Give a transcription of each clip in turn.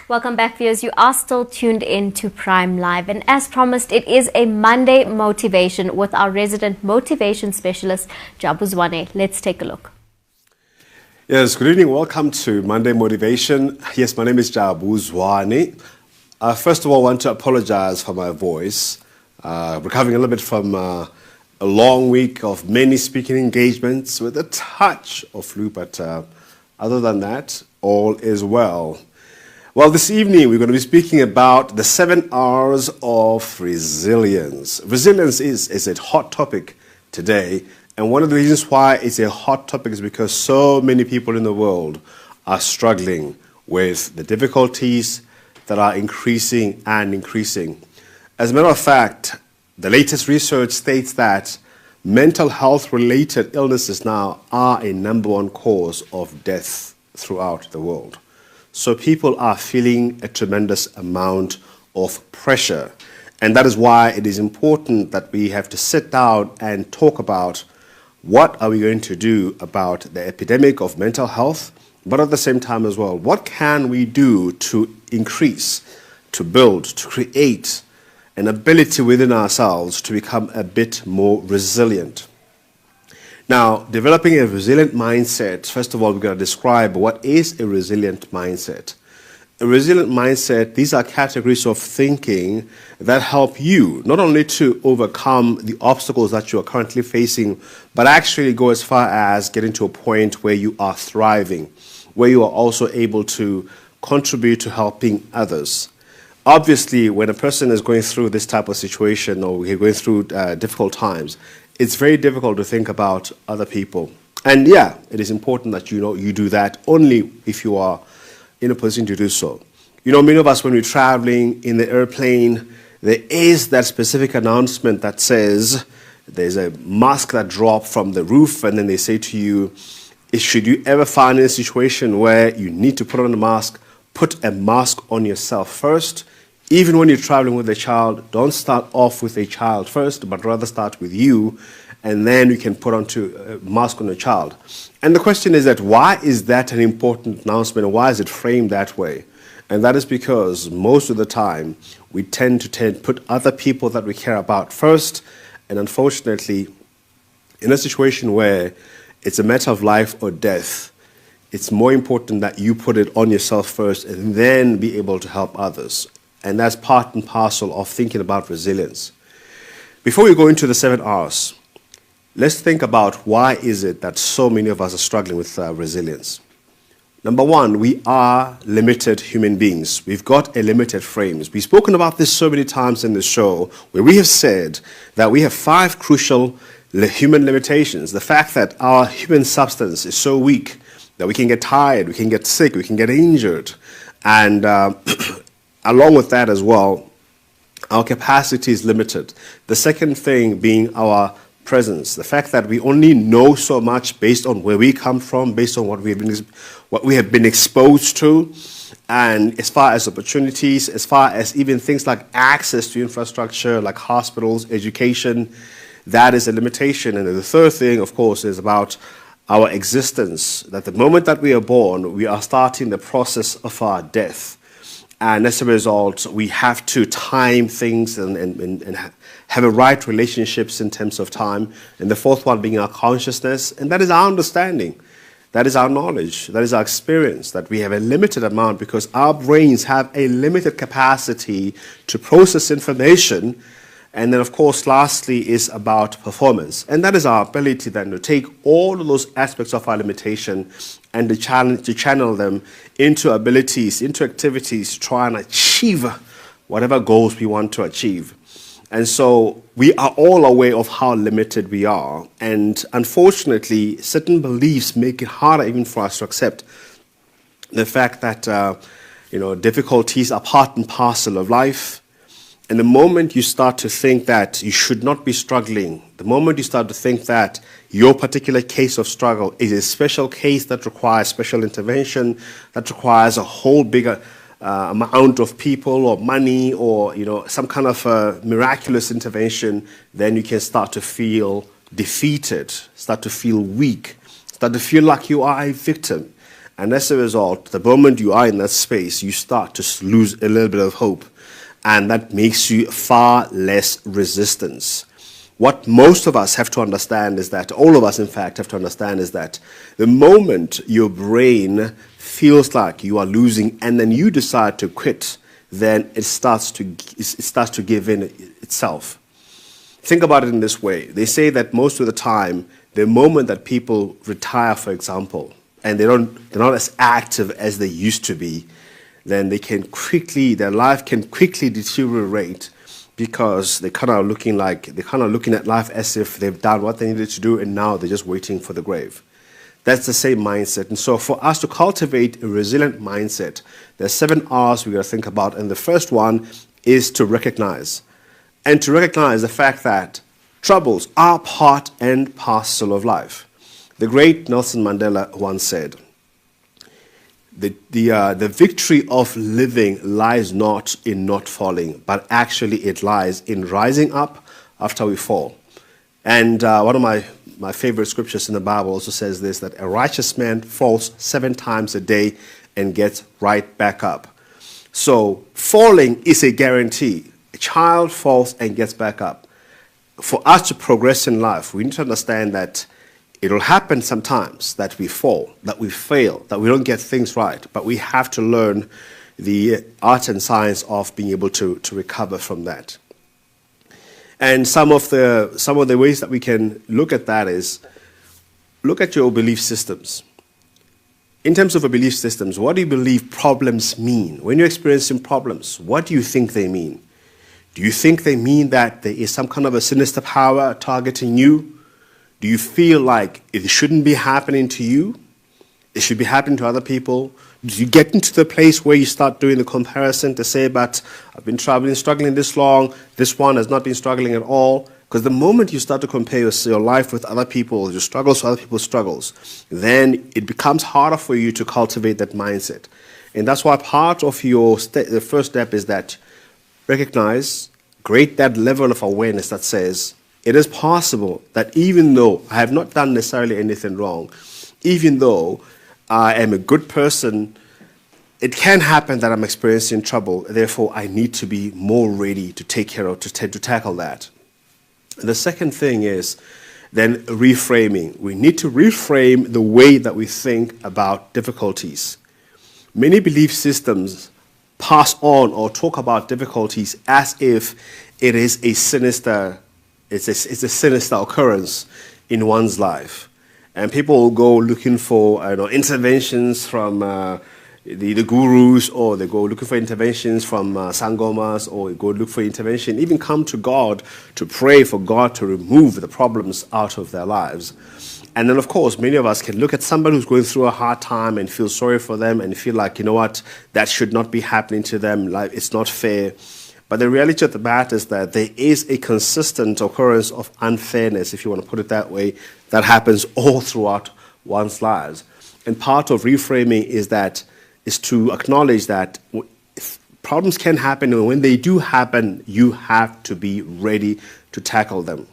Welcome back, viewers. You are still tuned in to Prime Live. And as promised, it is a Monday motivation with our resident motivation specialist, Jabu Zwane. Let's take a look. Yes, good evening. Welcome to Monday Motivation. Yes, my name is Jabu Zwane. First of all, I want to apologize for my voice. Recovering a little bit from a long week of many speaking engagements with a touch of flu, but other than that, all is well. Well, this evening we're going to be speaking about the 7 R's of resilience. Resilience is a hot topic today, and one of the reasons why it's a hot topic is because so many people in the world are struggling with the difficulties that are increasing and increasing. As a matter of fact, the latest research states that mental health-related illnesses now are a #1 cause of death throughout the world. So people are feeling a tremendous amount of pressure. And that is why it is important that we have to sit down and talk about what are we going to do about the epidemic of mental health, but at the same time as well, what can we do to increase, to build, to create an ability within ourselves to become a bit more resilient. Now, developing a resilient mindset, first of all, we've got to describe what is a resilient mindset. A resilient mindset, these are categories of thinking that help you not only to overcome the obstacles that you are currently facing, but actually go as far as getting to a point where you are thriving, where you are also able to contribute to helping others. Obviously, when a person is going through this type of situation or we're going through difficult times, it's very difficult to think about other people. And yeah, it is important that you do that only if you are in a position to do so. You know, many of us, when we're traveling in the airplane, there is that specific announcement that says there's a mask that dropped from the roof, and then they say to you, should you ever find in a situation where you need to put on a mask, put a mask on yourself first. Even when you're traveling with a child, don't start off with a child first, but rather start with you, and then you can put a mask on a child. And the question is that why is that an important announcement, and why is it framed that way? And that is because most of the time we tend to put other people that we care about first, and unfortunately, in a situation where it's a matter of life or death, it's more important that you put it on yourself first and then be able to help others. And that's part and parcel of thinking about resilience. Before we go into the 7 R's, let's think about why is it that so many of us are struggling with resilience. Number one, we are limited human beings. We've got a limited frames. We've spoken about this so many times in the show where we have said that we have 5 crucial human limitations. The fact that our human substance is so weak that we can get tired, we can get sick, we can get injured. And along with that as well, our capacity is limited. The second thing being our presence. The fact that we only know so much based on where we come from, based on what we have been exposed to. And as far as opportunities, as far as even things like access to infrastructure, like hospitals, education, that is a limitation. And then the third thing, of course, is about our existence, that the moment that we are born, we are starting the process of our death. And as a result, we have to time things and have a right relationships in terms of time. And the fourth one being our consciousness, and that is our understanding. That is our knowledge. That is our experience, that we have a limited amount because our brains have a limited capacity to process information. And then, of course, lastly is about performance. And that is our ability then to take all of those aspects of our limitation and to channel them into abilities, into activities, to try and achieve whatever goals we want to achieve. And so we are all aware of how limited we are. And unfortunately, certain beliefs make it harder even for us to accept the fact that, difficulties are part and parcel of life. And the moment you start to think that you should not be struggling, the moment you start to think that your particular case of struggle is a special case that requires special intervention, that requires a whole bigger amount of people or money or some kind of miraculous intervention, then you can start to feel defeated, start to feel weak, start to feel like you are a victim. And as a result, the moment you are in that space, you start to lose a little bit of hope. And that makes you far less resistance. What most of us have to understand is that, all of us in fact have to understand is that the moment your brain feels like you are losing and then you decide to quit, then it starts to give in itself. Think about it in this way. They say that most of the time, the moment that people retire, for example, and they're not as active as they used to be, then their life can quickly deteriorate, because they're kind of looking at life as if they've done what they needed to do and now they're just waiting for the grave. That's the same mindset. And so for us to cultivate a resilient mindset, there's 7 R's we got to think about. And the first one is to recognize. And to recognize the fact that troubles are part and parcel of life. The great Nelson Mandela once said, the victory of living lies not in not falling, but actually it lies in rising up after we fall. And one of my favorite scriptures in the Bible also says this, that a righteous man falls 7 times a day and gets right back up. So falling is a guarantee. A child falls and gets back up. For us to progress in life, we need to understand that it will happen sometimes that we fall, that we fail, that we don't get things right, but we have to learn the art and science of being able to recover from that. And some of the ways that we can look at that is, look at your belief systems. In terms of belief systems, what do you believe problems mean? When you're experiencing problems, what do you think they mean? Do you think they mean that there is some kind of a sinister power targeting you? Do you feel like it shouldn't be happening to you? It should be happening to other people? Do you get into the place where you start doing the comparison to say, but I've been struggling this long, this one has not been struggling at all? Because the moment you start to compare your life with other people, your struggles with other people's struggles, then it becomes harder for you to cultivate that mindset. And that's why part of the first step is that recognize, create that level of awareness that says, it is possible that even though I have not done necessarily anything wrong, even though I am a good person, it can happen that I'm experiencing trouble. Therefore, I need to be more ready to take care of, to tackle that. And the second thing is then reframing. We need to reframe the way that we think about difficulties. Many belief systems pass on or talk about difficulties as if it is a sinister occurrence in one's life. And people will go looking for interventions from the gurus, or they go looking for interventions from sangomas, or go look for intervention, even come to God to pray for God to remove the problems out of their lives. And then, of course, many of us can look at somebody who's going through a hard time and feel sorry for them and feel like, you know what, that should not be happening to them, like it's not fair. But the reality of the matter is that there is a consistent occurrence of unfairness, if you want to put it that way, that happens all throughout one's lives. And part of reframing is to acknowledge that problems can happen, and when they do happen, you have to be ready to tackle them.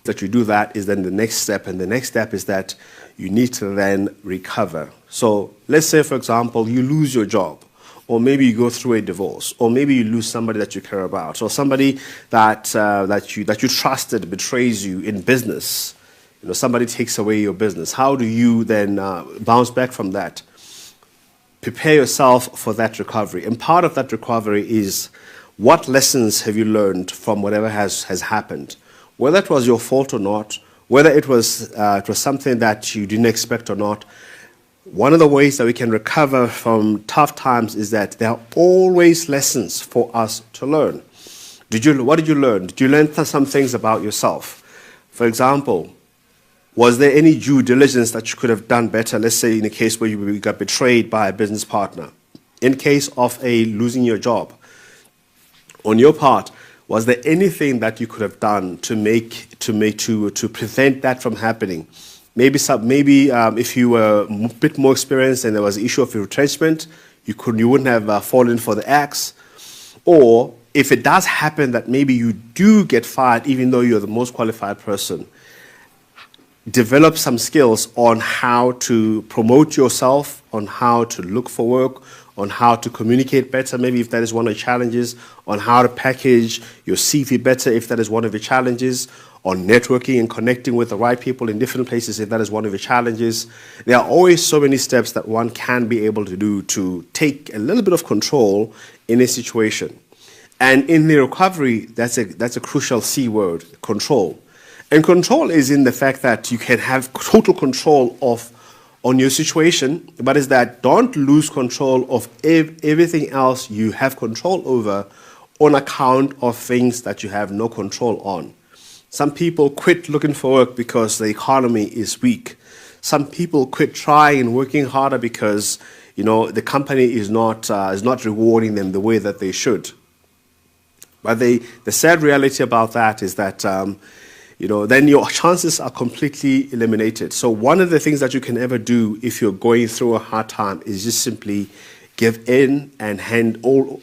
That you do that is then the next step, and the next step is that you need to then recover. So let's say, for example, you lose your job, or maybe you go through a divorce, or maybe you lose somebody that you care about, or somebody that you trusted betrays you in business. Somebody takes away your business. How do you then bounce back from that? Prepare yourself for that recovery. And part of that recovery is, what lessons have you learned from whatever has happened? Whether it was your fault or not, whether it was something that you didn't expect or not, one of the ways that we can recover from tough times is that there are always lessons for us to learn. What did you learn? Did you learn some things about yourself? For example, was there any due diligence that you could have done better? Let's say in a case where you got betrayed by a business partner. In case of losing your job, on your part, was there anything that you could have done to prevent that from happening? Maybe if you were a bit more experienced and there was an issue of retrenchment, you wouldn't have fallen for the axe. Or if it does happen that maybe you do get fired even though you're the most qualified person, develop some skills on how to promote yourself, on how to look for work, on how to communicate better, maybe if that is one of the challenges, on how to package your CV better if that is one of the challenges, on networking and connecting with the right people in different places if that is one of the challenges. There are always so many steps that one can be able to do to take a little bit of control in a situation. And in the recovery, that's a crucial C word, control. And control is in the fact that you can have total control on your situation, but is that don't lose control of everything else you have control over on account of things that you have no control on. Some people quit looking for work because the economy is weak. Some people quit trying and working harder because the company is not rewarding them the way that they should. But the sad reality about that is that then your chances are completely eliminated. So one of the things that you can ever do if you're going through a hard time is just simply give in and hand all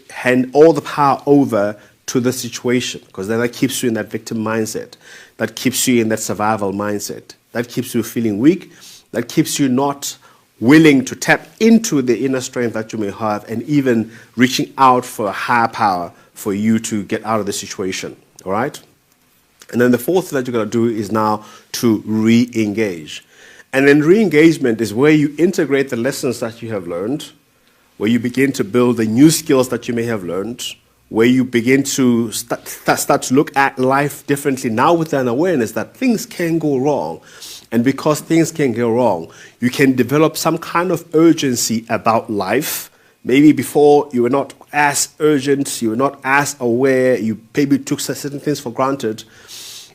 the power over to the situation, because then that keeps you in that victim mindset. That keeps you in that survival mindset. That keeps you feeling weak. That keeps you not willing to tap into the inner strength that you may have and even reaching out for a higher power for you to get out of the situation. All right? And then the fourth thing that you're going to do is now to re-engage. And then re-engagement is where you integrate the lessons that you have learned, where you begin to build the new skills that you may have learned, where you begin to start to look at life differently now with an awareness that things can go wrong. And because things can go wrong, you can develop some kind of urgency about life. Maybe before you were not as urgent, you were not as aware, you maybe took certain things for granted.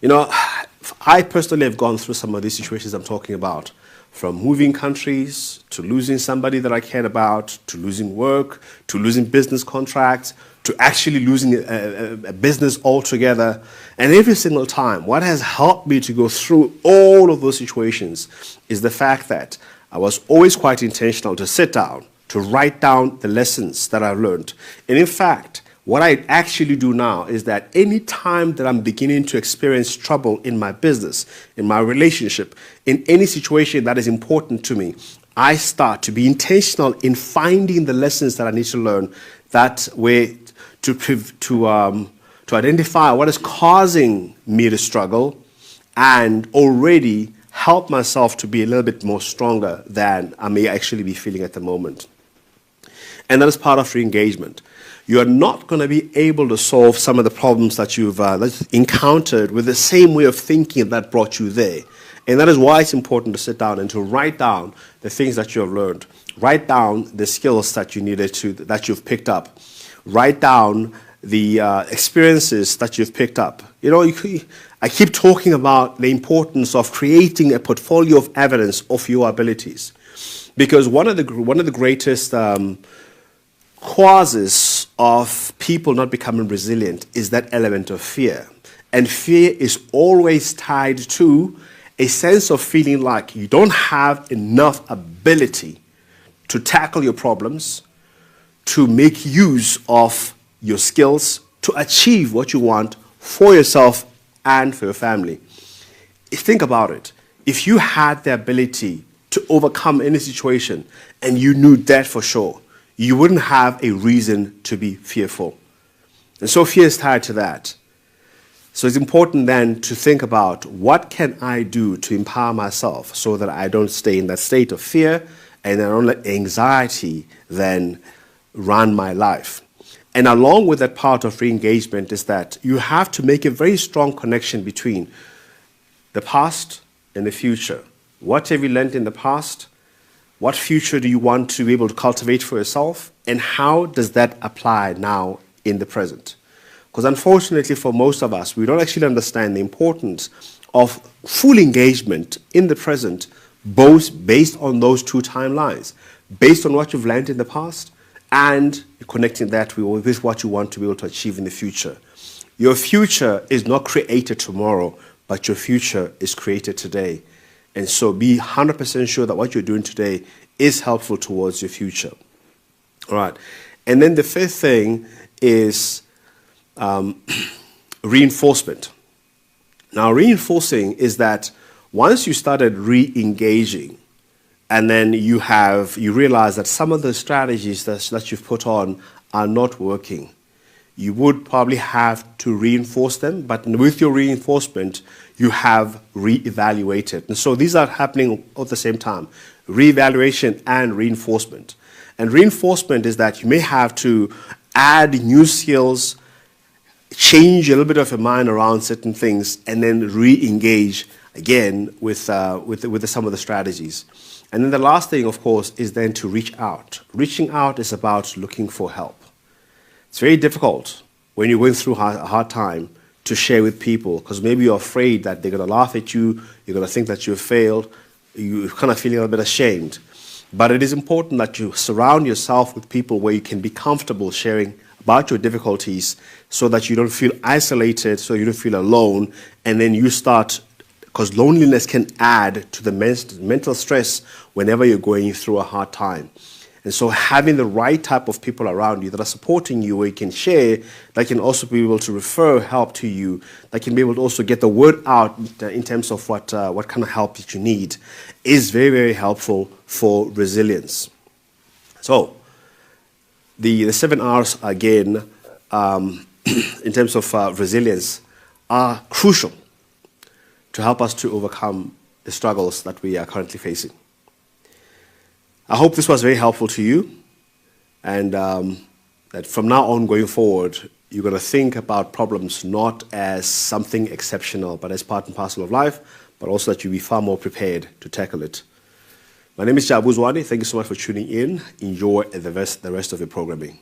I personally have gone through some of these situations I'm talking about, from moving countries, to losing somebody that I cared about, to losing work, to losing business contracts, to actually losing a business altogether. And every single time, what has helped me to go through all of those situations is the fact that I was always quite intentional to sit down, to write down the lessons that I've learned. And in fact, what I actually do now is that any time that I'm beginning to experience trouble in my business, in my relationship, in any situation that is important to me, I start to be intentional in finding the lessons that I need to learn, that way to identify what is causing me to struggle and already help myself to be a little bit more stronger than I may actually be feeling at the moment. And that is part of re-engagement. You are not going to be able to solve some of the problems that you've encountered with the same way of thinking that brought you there. And that is why it's important to sit down and to write down the things that you have learned. Write down the skills that that you've picked up. Write down the experiences that you've picked up. I keep talking about the importance of creating a portfolio of evidence of your abilities, because one of the greatest causes of people not becoming resilient is that element of fear. And fear is always tied to a sense of feeling like you don't have enough ability to tackle your problems, to make use of your skills, to achieve what you want for yourself and for your family. Think about it. If you had the ability to overcome any situation and you knew that for sure, you wouldn't have a reason to be fearful. And so fear is tied to that. So it's important then to think about, what can I do to empower myself so that I don't stay in that state of fear and I don't let anxiety then run my life. And along with that part of re-engagement is that you have to make a very strong connection between the past and the future. What have you learned in the past? What future do you want to be able to cultivate for yourself? And how does that apply now in the present? Because unfortunately for most of us, we don't actually understand the importance of full engagement in the present, both based on those two timelines, based on what you've learned in the past and connecting that with what you want to be able to achieve in the future. Your future is not created tomorrow, but your future is created today. And so be 100% sure that what you're doing today is helpful towards your future. All right. And then the fifth thing is reinforcement. Now, reinforcing is that Once you started re-engaging, and then you realize that some of the strategies that you've put on are not working, you would probably have to reinforce them, but with your reinforcement, you have re-evaluated. And so these are happening at the same time, re-evaluation and reinforcement. And reinforcement is that you may have to add new skills, change a little bit of your mind around certain things, and then re-engage again with some of the strategies. And then the last thing, of course, is then to reach out. Reaching out is about looking for help. It's very difficult when you're going through a hard time to share with people, because maybe you're afraid that they're going to laugh at you, you're going to think that you've failed, you're kind of feeling a little bit ashamed. But it is important that you surround yourself with people where you can be comfortable sharing about your difficulties, so that you don't feel isolated, so you don't feel alone, and then you start, because loneliness can add to the mental stress whenever you're going through a hard time. And so having the right type of people around you that are supporting you, where you can share, that can also be able to refer help to you, that can be able to also get the word out in terms of what kind of help that you need, is very, very helpful for resilience. So the 7 R's, again, in terms of resilience, are crucial to help us to overcome the struggles that we are currently facing. I hope this was very helpful to you, and that from now on going forward, you're going to think about problems not as something exceptional, but as part and parcel of life, but also that you'll be far more prepared to tackle it. My name is Jabu Zwane. Thank you so much for tuning in. Enjoy the rest of your programming.